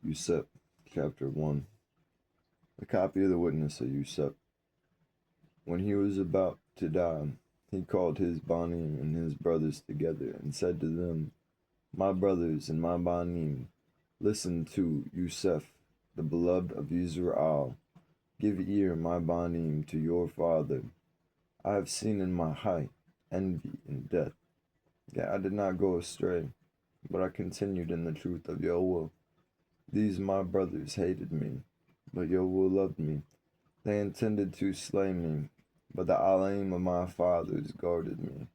Yusap, chapter 1. A copy of the witness of Yusap. When he was about to die, he called his Banim and his brothers together and said to them, My brothers and my Banim, listen to Yusef, the beloved of Yizraal. Give ear, my Banim, to your father. I have seen in my height envy and death. Yet I did not go astray, but I continued in the truth of Yahweh. These my brothers hated me, but Yahweh loved me. They intended to slay me, but the Alim of my fathers guarded me.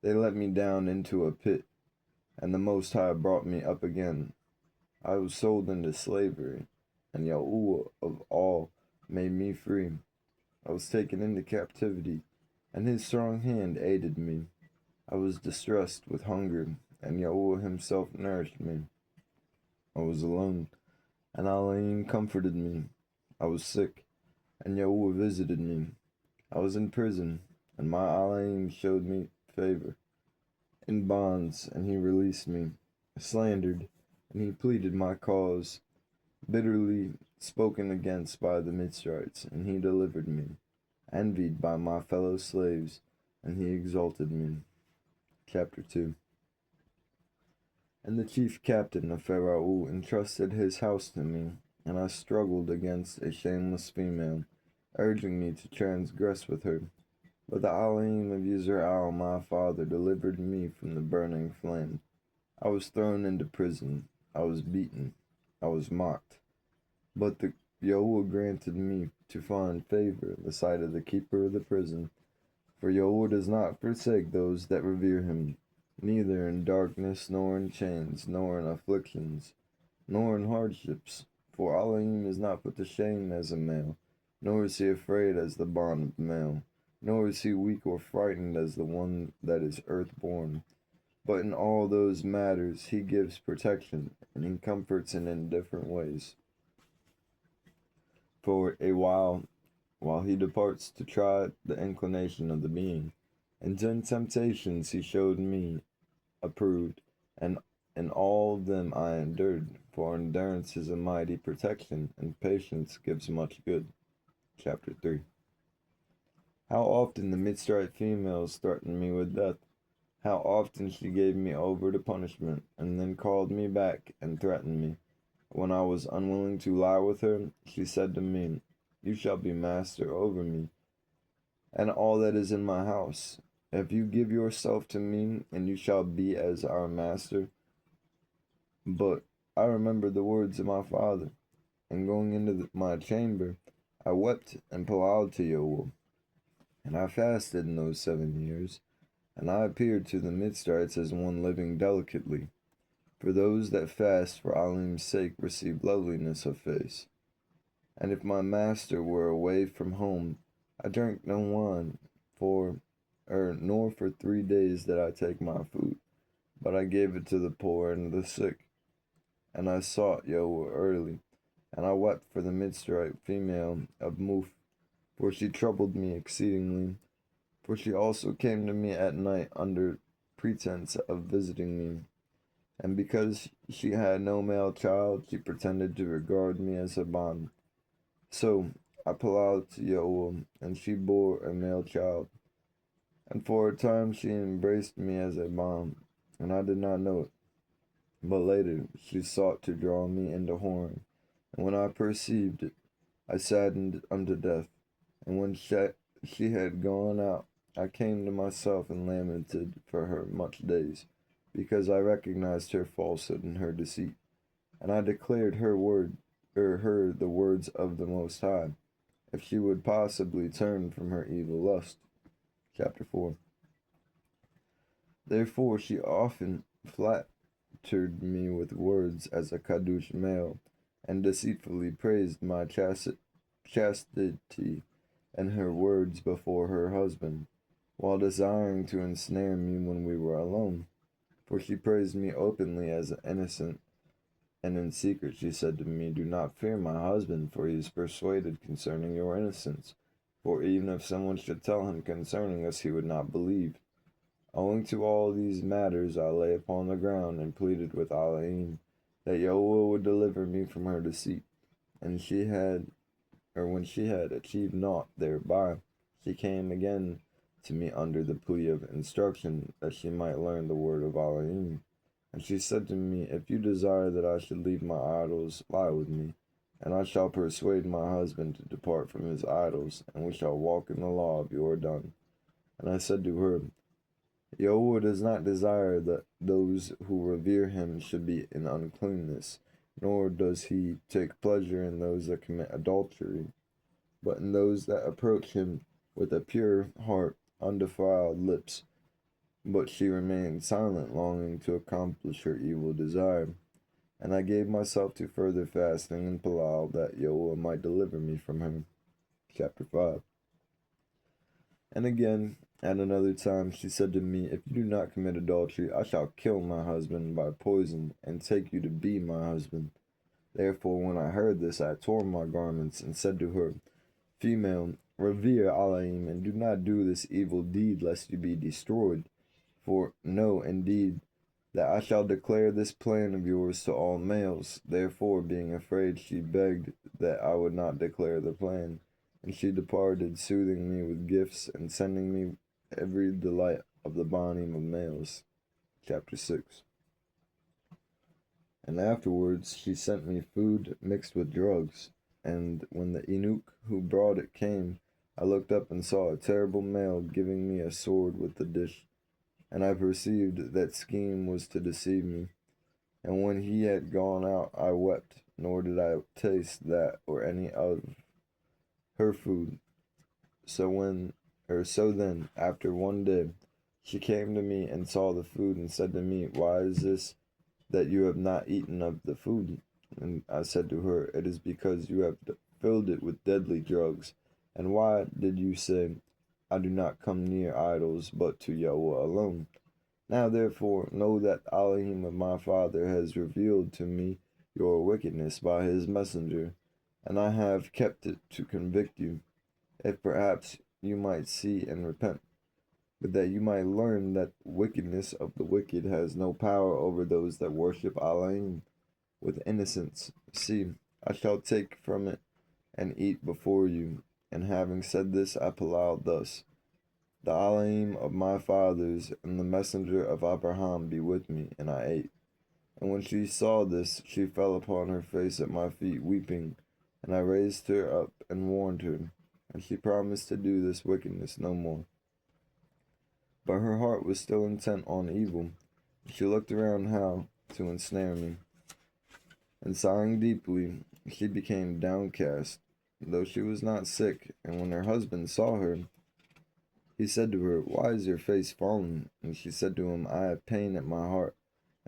They let me down into a pit, and the Most High brought me up again. I was sold into slavery, and Yahweh of all made me free. I was taken into captivity, and his strong hand aided me. I was distressed with hunger, and Yahweh himself nourished me. I was alone, and Elohim comforted me. I was sick, and Yahweh visited me. I was in prison, and my Elohim showed me favor. In bonds, and he released me. Slandered, and he pleaded my cause. Bitterly spoken against by the Mitzrites, and he delivered me. Envied by my fellow slaves, and he exalted me. Chapter 2. And the chief captain of Pharaoh entrusted his house to me, and I struggled against a shameless female, urging me to transgress with her. But the Elohim of Yisrael, my father, delivered me from the burning flame. I was thrown into prison. I was beaten. I was mocked. But the Yahweh granted me to find favor in the sight of the keeper of the prison. For Yahweh does not forsake those that revere him, neither in darkness, nor in chains, nor in afflictions, nor in hardships. For Elohim is not put to shame as a male, nor is he afraid as the bond of male, nor is he weak or frightened as the one that is earthborn. But in all those matters he gives protection, and he comforts in indifferent ways. For a while he departs to try the inclination of the being, and in temptations he showed me approved, and in all of them I endured, for endurance is a mighty protection, and patience gives much good. Chapter 3. How often the Mitzrite females threatened me with death. How often she gave me over to punishment, and then called me back and threatened me. When I was unwilling to lie with her, she said to me, You shall be master over me, and all that is in my house. If you give yourself to me, and you shall be as our master. But I remembered the words of my father, and going into my chamber, I wept and plowed to Yahweh. And I fasted in those 7 years, and I appeared to the Mitzrites as one living delicately. For those that fast for Elohim's sake receive loveliness of face. And if my master were away from home, I drank no wine, nor for 3 days did I take my food, but I gave it to the poor and the sick. And I sought Yahweh early, and I wept for the Mitzrite female of Muf, for she troubled me exceedingly. For she also came to me at night under pretense of visiting me. And because she had no male child, she pretended to regard me as a bond. So I plowed to Yahweh, and she bore a male child. And for a time she embraced me as a bond, and I did not know it. But later she sought to draw me into whoring, and when I perceived it, I saddened unto death. And when she had gone out, I came to myself and lamented for her much days, because I recognized her falsehood and her deceit. And I declared her the words of the Most High, if she would possibly turn from her evil lust. Chapter 4. Therefore she often flattered me with words as a Kadush male, and deceitfully praised my chastity and her words before her husband, while desiring to ensnare me when we were alone. For she praised me openly as innocent, and in secret she said to me, Do not fear my husband, for he is persuaded concerning your innocence. For even if someone should tell him concerning us, he would not believe. Owing to all these matters, I lay upon the ground and pleaded with Elohim, that Yahuwah would deliver me from her deceit. And when she had achieved naught thereby, she came again to me under the plea of instruction, that she might learn the word of Elohim. And she said to me, if you desire that I should leave my idols, lie with me, and I shall persuade my husband to depart from his idols, and we shall walk in the law of your done. And I said to her, Yahuwah does not desire that those who revere him should be in uncleanness, nor does he take pleasure in those that commit adultery, but in those that approach him with a pure heart, undefiled lips. But she remained silent, longing to accomplish her evil desire. And I gave myself to further fasting and palal, that Yahuwah might deliver me from her. Chapter 5. And again, at another time, she said to me, if you do not commit adultery, I shall kill my husband by poison, and take you to be my husband. Therefore, when I heard this, I tore my garments, and said to her, Female, revere Elohim, and do not do this evil deed, lest you be destroyed. For know, indeed, that I shall declare this plan of yours to all males. Therefore, being afraid, she begged that I would not declare the plan. And she departed, soothing me with gifts, and sending me every delight of the bonding of males. Chapter 6. And afterwards she sent me food mixed with drugs. And when the eunuch who brought it came, I looked up and saw a terrible male giving me a sword with the dish. And I perceived that scheme was to deceive me. And when he had gone out, I wept, nor did I taste that or any of her food. So then, after one day, she came to me and saw the food, and said to me, why is this that you have not eaten of the food? And I said to her, it is because you have filled it with deadly drugs. And why did you say, I do not come near idols, but to Yahweh alone? Now therefore know that Elohim of my father has revealed to me your wickedness by his messenger, and I have kept it to convict you, if perhaps you might see and repent, but that you might learn that wickedness of the wicked has no power over those that worship Elohim with innocence. See, I shall take from it and eat before you. And having said this, I palal thus, the Elohim of my fathers and the messenger of Abraham be with me. And I ate. And when she saw this, she fell upon her face at my feet, weeping. And I raised her up and warned her. And she promised to do this wickedness no more. But her heart was still intent on evil. She looked around how to ensnare me. And sighing deeply, she became downcast, though she was not sick. And when her husband saw her, he said to her, why is your face fallen? And she said to him, I have pain at my heart,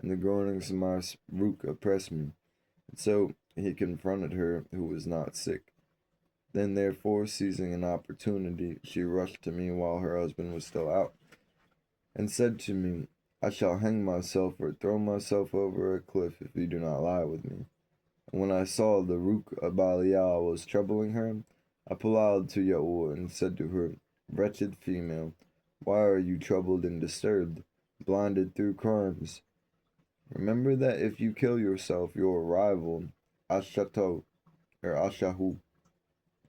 and the groanings of my root oppress me. And so he confronted her who was not sick. Then therefore, seizing an opportunity, she rushed to me while her husband was still out, and said to me, I shall hang myself or throw myself over a cliff if you do not lie with me. And when I saw the Rook of Balial was troubling her, I palal to Yahuwah and said to her, wretched female, why are you troubled and disturbed, blinded through crimes? Remember that if you kill yourself, your rival, Ashato, or Ashahu,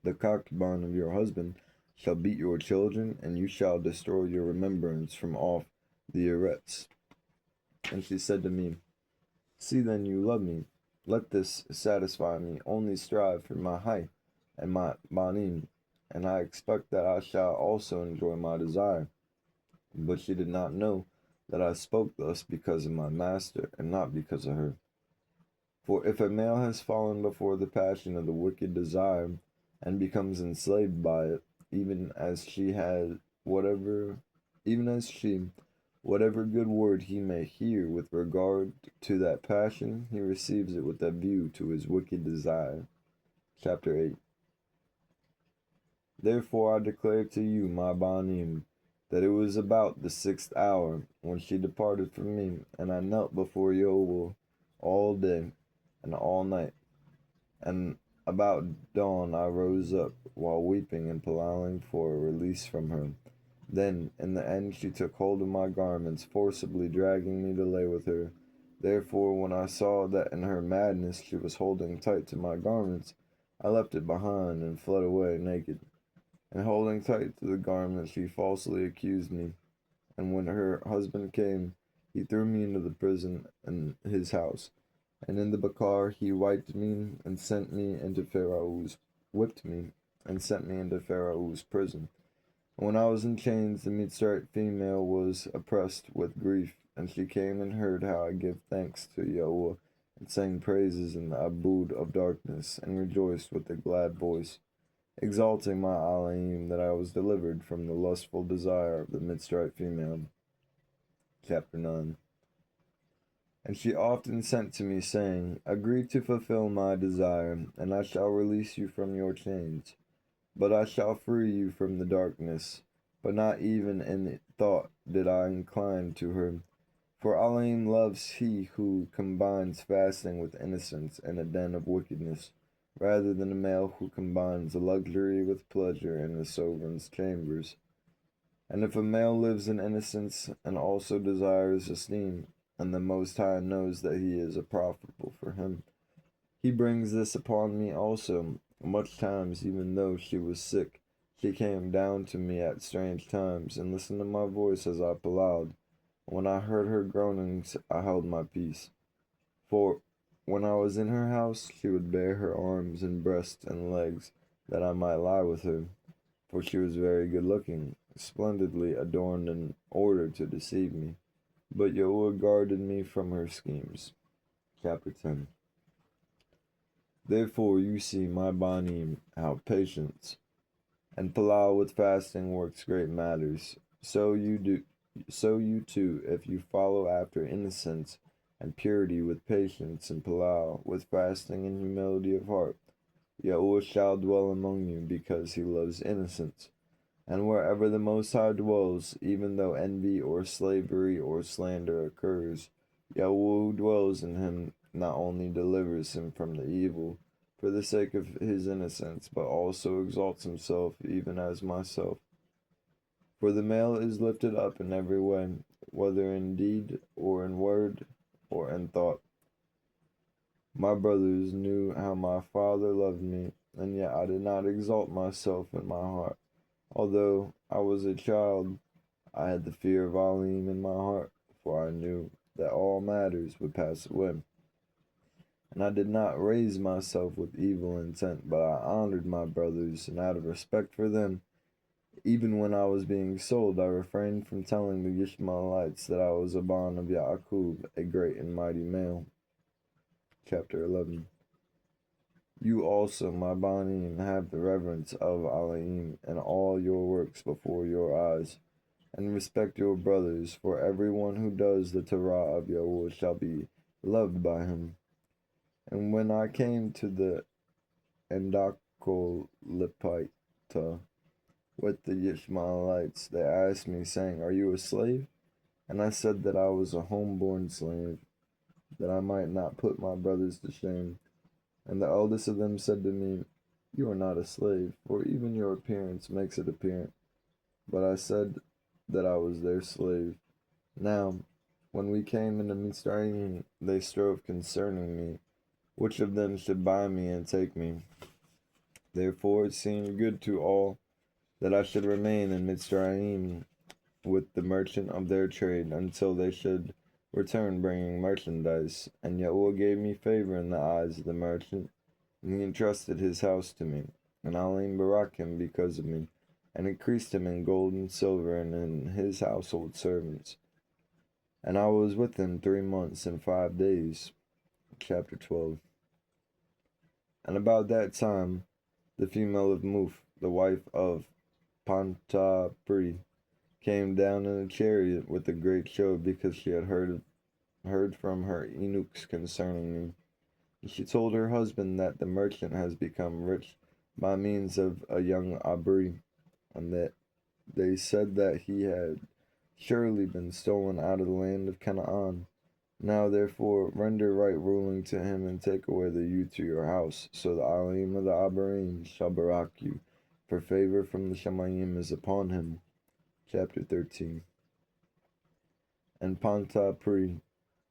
the concubine of your husband, shall beat your children, and you shall destroy your remembrance from off the Eretz. And she said to me, see then you love me. Let this satisfy me. Only strive for my height and my banim, and I expect that I shall also enjoy my desire. But she did not know that I spoke thus because of my master, and not because of her. For if a male has fallen before the passion of the wicked desire, and becomes enslaved by it, even as she, whatever good word he may hear with regard to that passion, he receives it with a view to his wicked desire. Chapter 8. Therefore I declare to you, my banim, that it was about the 6th hour when she departed from me, and I knelt before Yahweh all day and all night. And about dawn I rose up, while weeping and palaling for a release from her. Then, in the end, she took hold of my garments, forcibly dragging me to lay with her, Therefore, when I saw that in her madness she was holding tight to my garments, I left it behind and fled away naked. And holding tight to the garment, she falsely accused me. And when her husband came, he threw me into the prison in his house. And in the Bakar he whipped me and sent me into Pharaoh's prison. And when I was in chains, the Mitzrayite female was oppressed with grief, and she came and heard how I give thanks to Yahweh, and sang praises in the abode of darkness, and rejoiced with a glad voice, exalting my Elohim that I was delivered from the lustful desire of the Mitzrayite female. Chapter 9. And she often sent to me, saying, agree to fulfill my desire, and I shall release you from your chains. But I shall free you from the darkness. But not even in thought did I incline to her. For Elohim loves he who combines fasting with innocence in a den of wickedness, rather than a male who combines luxury with pleasure in the sovereign's chambers. And if a male lives in innocence and also desires esteem, and the Most High knows that he is profitable for him, he brings this upon me also. Much times, even though she was sick, she came down to me at strange times, and listened to my voice as I plowed. When I heard her groanings, I held my peace. For when I was in her house, she would bare her arms and breast and legs, that I might lie with her. For she was very good looking, splendidly adorned in order to deceive me. But Yahweh guarded me from her schemes. Chapter 10. Therefore you see, my Banim, how patience and Palau with fasting works great matters. So you too, if you follow after innocence and purity with patience and Palau, with fasting and humility of heart, Yahweh shall dwell among you, because he loves innocence. And wherever the Most High dwells, even though envy or slavery or slander occurs, Yahweh who dwells in him not only delivers him from the evil, for the sake of his innocence, but also exalts himself, even as myself. For the male is lifted up in every way, whether in deed or in word or in thought. My brothers knew how my father loved me, and yet I did not exalt myself in my heart. Although I was a child, I had the fear of Elohim in my heart, for I knew that all matters would pass away. And I did not raise myself with evil intent, but I honored my brothers, and out of respect for them, even when I was being sold, I refrained from telling the Ishmaelites that I was a bond of Yaaqub, a great and mighty male. Chapter 11. You also, my Banim, have the reverence of Elohim in all your works before your eyes, and respect your brothers, for everyone who does the Torah of Yahweh shall be loved by him. And when I came to the Endocolipita with the Ishmaelites, they asked me, saying, are you a slave? And I said that I was a homeborn slave, that I might not put my brothers to shame. And the eldest of them said to me, you are not a slave, for even your appearance makes it apparent. But I said that I was their slave. Now, when we came into Mitzrayim, they strove concerning me, which of them should buy me and take me. Therefore it seemed good to all that I should remain in Mitzrayim with the merchant of their trade, until they should return bringing merchandise. And Yahweh gave me favor in the eyes of the merchant, and he entrusted his house to me. And Elohim barak him because of me, and increased him in gold and silver, and in his household servants. And I was with him 3 months and 5 days. Chapter 12. And about that time, the female of Muph, the wife of Pantapri, came down in a chariot with a great show, because she had heard from her eunuchs concerning me. And she told her husband that the merchant has become rich by means of a young Abri, and that they said that he had surely been stolen out of the land of Canaan. Now therefore render right ruling to him, and take away the youth to your house, so the Elohim of the Abarim shall barak you, for favor from the Shemayim is upon him. Chapter 13. And Pantapri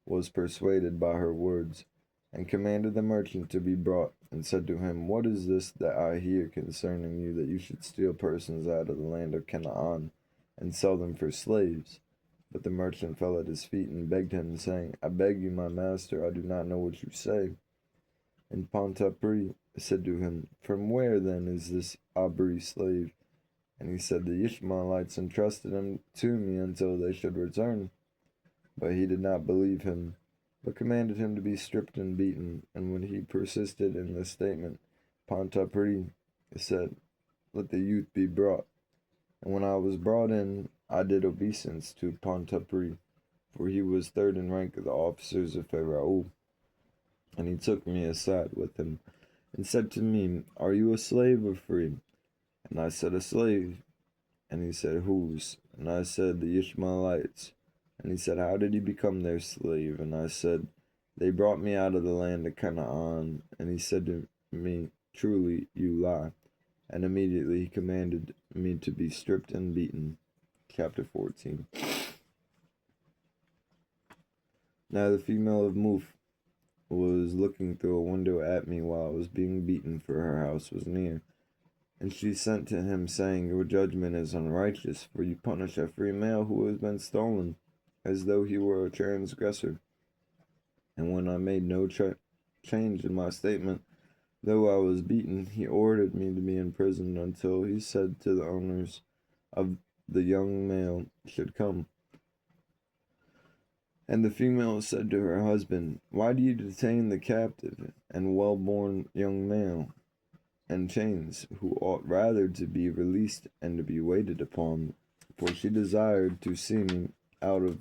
was persuaded by her words, and commanded the merchant to be brought, and said to him, What is this that I hear concerning you, that you should steal persons out of the land of Canaan, and sell them for slaves? But the merchant fell at his feet and begged him, saying, I beg you, my master, I do not know what you say. And Pantapri said to him, From where then is this Abri slave? And he said, The Ishmaelites entrusted him to me until they should return. But he did not believe him, but commanded him to be stripped and beaten. And when he persisted in this statement, Pantapri said, Let the youth be brought. And when I was brought in, I did obeisance to Pantapri, for he was third in rank of the officers of Pharaoh. And he took me aside with him, and said to me, Are you a slave or free? And I said, A slave. And he said, Whose? And I said, The Ishmaelites. And he said, How did you become their slave? And I said, They brought me out of the land of Canaan. And he said to me, Truly you lie. And immediately he commanded me to be stripped and beaten. Chapter 14. Now the female of Muph was looking through a window at me while I was being beaten, for her house was near. And she sent to him, saying, Your judgment is unrighteous, for you punish a free male who has been stolen, as though he were a transgressor. And when I made no change in my statement, though I was beaten, he ordered me to be imprisoned until he said to the owners of the young male should come. And the female said to her husband, Why do you detain the captive and well-born young male in chains, who ought rather to be released and to be waited upon? For she desired to see me out of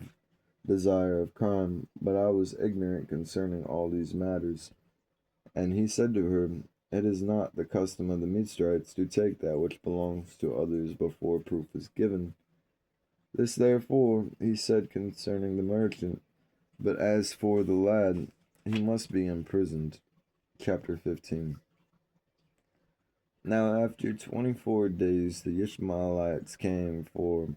desire of crime, but I was ignorant concerning all these matters. And he said to her, It is not the custom of the Mizraelites to take that which belongs to others before proof is given. This therefore he said concerning the merchant, but as for the lad, he must be imprisoned. Chapter 15. Now after 24 days the Ishmaelites came, for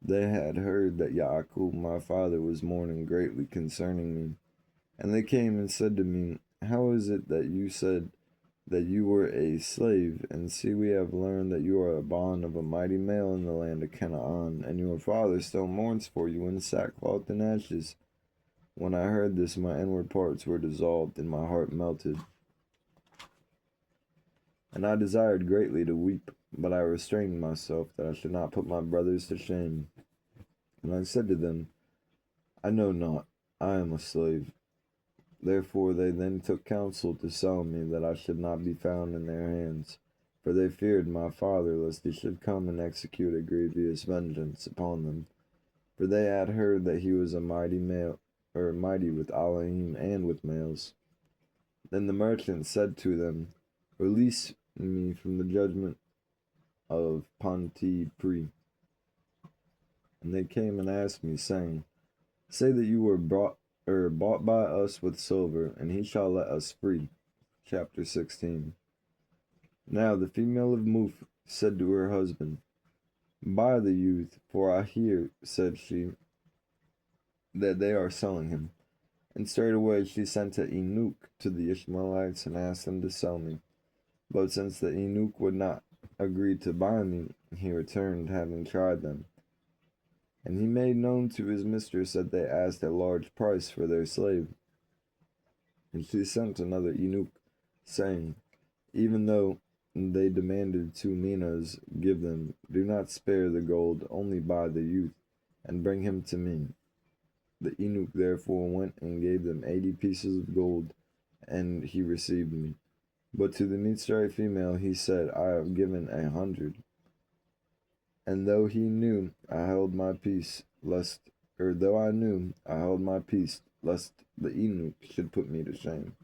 they had heard that Yaaqub my father was mourning greatly concerning me. And they came and said to me, How is it that you said that you were a slave, and see, we have learned that you are a bond of a mighty male in the land of Canaan, and your father still mourns for you in sackcloth and ashes? When I heard this, my inward parts were dissolved, and my heart melted. And I desired greatly to weep, but I restrained myself, that I should not put my brothers to shame. And I said to them, I know not, I am a slave. Therefore they then took counsel to sell me, that I should not be found in their hands. For they feared my father, lest he should come and execute a grievous vengeance upon them. For they had heard that he was a mighty with Elohim and with males. Then the merchant said to them, Release me from the judgment of Pantipri. And they came and asked me, saying, Say that you were bought by us with silver, and he shall let us free. Chapter 16. Now the female of Muph said to her husband, Buy the youth, for I hear, said she, that they are selling him. And straightway she sent an eunuch to the Ishmaelites and asked them to sell me. But since the eunuch would not agree to buy me, he returned, having tried them. And he made known to his mistress that they asked a large price for their slave. And she sent another eunuch, saying, Even though they demanded 2 minas, give them. Do not spare the gold, only buy the youth, and bring him to me. The eunuch therefore went and gave them 80 pieces of gold, and he received me. But to the Mitzrayim female he said, I have given 100. And though he knew, I held my peace, lest the eunuch should put me to shame.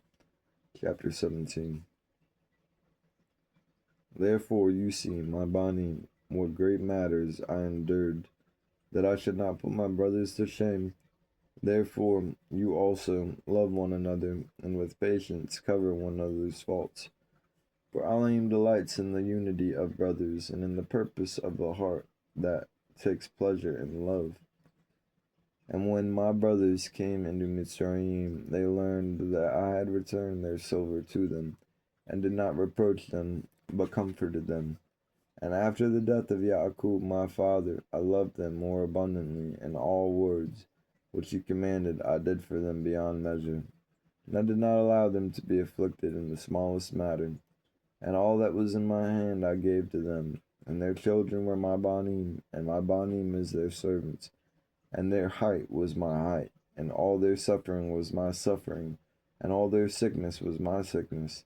Chapter 17. Therefore you see, my bani, what great matters I endured, that I should not put my brothers to shame. Therefore you also love one another, and with patience cover one another's faults. For Elohim delights in the unity of brothers, and in the purpose of the heart that takes pleasure in love. And when my brothers came into Mitzrayim, they learned that I had returned their silver to them, and did not reproach them, but comforted them. And after the death of Yaaqub my father, I loved them more abundantly, and all words which he commanded I did for them beyond measure. And I did not allow them to be afflicted in the smallest matter. And all that was in my hand I gave to them, and their children were my banim, and my banim is their servants. And their height was my height, and all their suffering was my suffering, and all their sickness was my sickness.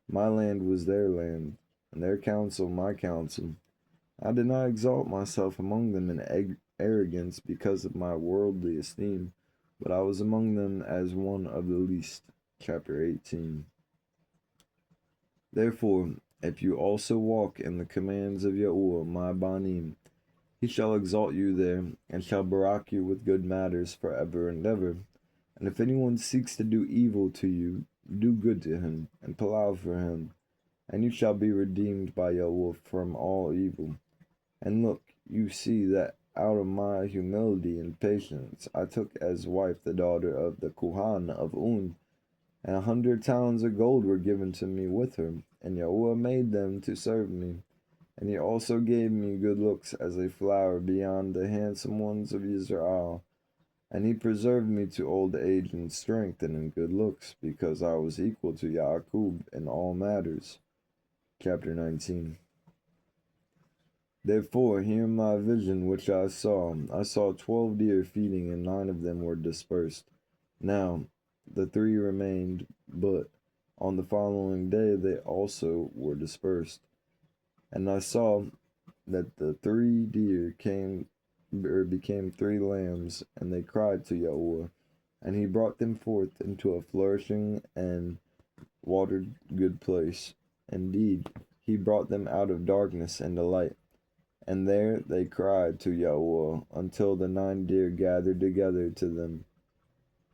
My land was their land, and their counsel my counsel. I did not exalt myself among them in arrogance because of my worldly esteem, but I was among them as one of the least. Chapter 18. Therefore, if you also walk in the commands of Yahuwah my banim, he shall exalt you there, and shall barak you with good matters forever and ever. And if anyone seeks to do evil to you, do good to him, and plow for him, and you shall be redeemed by Yahuwah from all evil. And look, you see that out of my humility and patience I took as wife the daughter of the Kohan of Un, and 100 talents of gold were given to me with her, and Yahuwah made them to serve me. And he also gave me good looks as a flower beyond the handsome ones of Yizraal. And he preserved me to old age in strength and in good looks, because I was equal to Yaaqub in all matters. Chapter 19. Therefore, hear my vision which I saw. I saw 12 deer feeding, and 9 of them were dispersed. Now, the 3 remained, but on the following day they also were dispersed. And I saw that the 3 deer became 3 lambs, and they cried to Yahuwah, and he brought them forth into a flourishing and watered good place. Indeed, he brought them out of darkness into light. And there they cried to Yahuwah until the 9 deer gathered together to them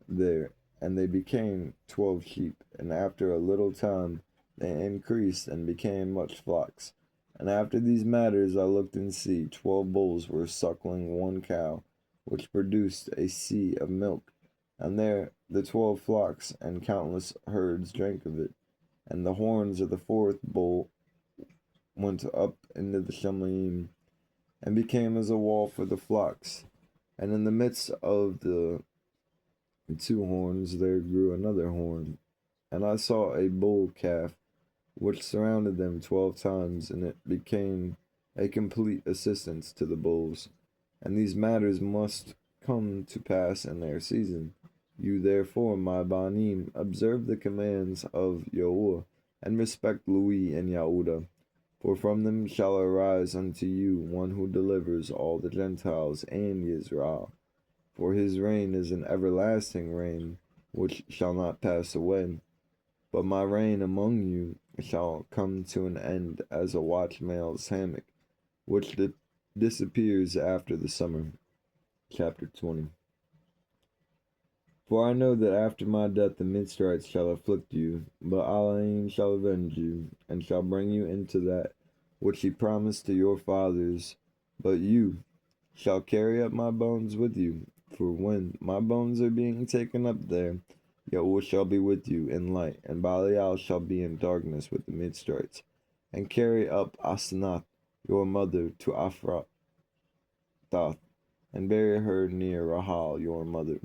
there, and they became 12 sheep. And after a little time they increased and became much flocks. And after these matters I looked and see 12 bulls were suckling 1 cow, which produced a sea of milk. And there the 12 flocks and countless herds drank of it. And the horns of the 4th bull went up into the Shemaim, and became as a wall for the flocks. And in the midst of the 2 horns there grew another horn. And I saw a bull calf, which surrounded them 12 times, and it became a complete assistance to the bulls. And these matters must come to pass in their season. You therefore, my banim, observe the commands of Yahuwah, and respect Lui and Yahudah. For from them shall arise unto you one who delivers all the Gentiles and Yisrael. For his reign is an everlasting reign, which shall not pass away. But my reign among you shall come to an end as a watchmail's hammock, which disappears after the summer. Chapter 20. For I know that after my death the Mitzrites shall afflict you, but Elohim shall avenge you, and shall bring you into that which he promised to your fathers. But you shall carry up my bones with you, for when my bones are being taken up there, Yahuwah shall be with you in light, and Belial shall be in darkness with the Mitzrites, and carry up Asnath, your mother, to Ephrath, and bury her near Rahal, your mother.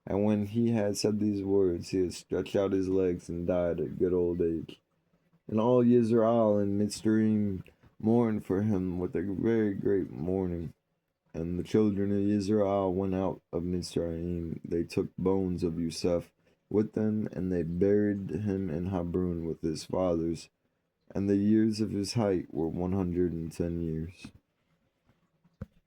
And when he had said these words, he had stretched out his legs and died at good old age. And all Yisrael and Mitzrayim mourned for him with a very great mourning. And the children of Israel went out of Mitzrayim. They took bones of Yusap with them, and they buried him in Hebron with his fathers. And the years of his height were 110 years.